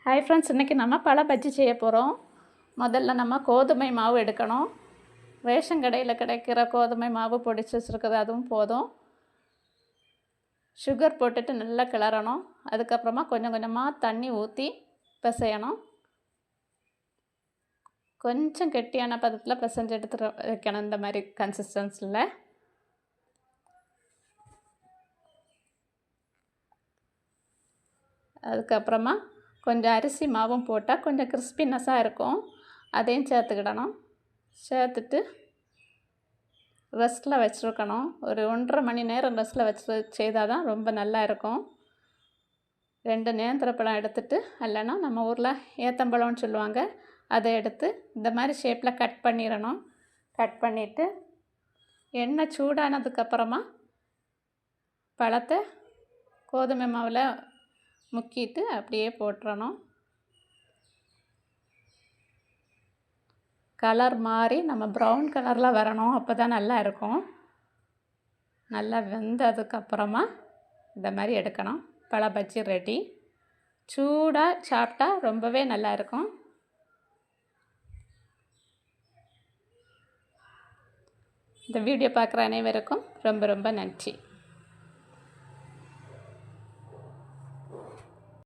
Hi friends, இன்றைக்கி நம்ம பழ பஜ்ஜி செய்ய போகிறோம். முதல்ல நம்ம கோதுமை மாவு எடுக்கணும். ரேஷன் கடையில் கிடைக்கிற கோதுமை மாவு பொடிச்சு வச்சுருக்குது, அதுவும் போதும். சுகர் போட்டுட்டு நல்லா கிளறணும். அதுக்கப்புறமா கொஞ்சம் கொஞ்சமாக தண்ணி ஊற்றி பிசையணும். கொஞ்சம் கெட்டியான பதத்தில் பிசைஞ்சு எடுத்துகிட்டு வைக்கணும். இந்த மாதிரி கன்சிஸ்டன்சியில் அதுக்கப்புறமா கொஞ்சம் அரிசி மாவும் போட்டால் கொஞ்சம் கிறிஸ்பினஸ்ஸாக இருக்கும். அதையும் சேர்த்துக்கிடணும். சேர்த்துட்டு ரெஸ்ட்டில் வச்சுருக்கணும். ஒரு 1.5 மணி நேரம் ரெஸ்ட்டில் வச்சு செய்தால் தான் ரொம்ப நல்லா இருக்கும். 2 நேந்திரப்பழம் எடுத்துட்டு, இல்லைன்னா நம்ம ஊரில் ஏத்தம்பழம்னு சொல்லுவாங்க, அதை எடுத்து இந்த மாதிரி ஷேப்பில் கட் பண்ணிடணும். கட் பண்ணிவிட்டு எண்ணெய் சூடானதுக்கப்புறமா பழத்தை கோதுமை மாவில் முக்கிட்டு அப்படியே போட்டுறணும். கலர் மாறி நம்ம ப்ரௌன் கலரில் வரணும். அப்போ தான் நல்லா இருக்கும். நல்லா வெந்ததுக்கப்புறமா இந்த மாதிரி எடுக்கணும். பழ பஜ்ஜி ரெடி. சூடாக சாப்பிட்டா ரொம்பவே நல்லா இருக்கும். இந்த வீடியோ பார்க்குற அனைவருக்கும் ரொம்ப ரொம்ப நன்றி.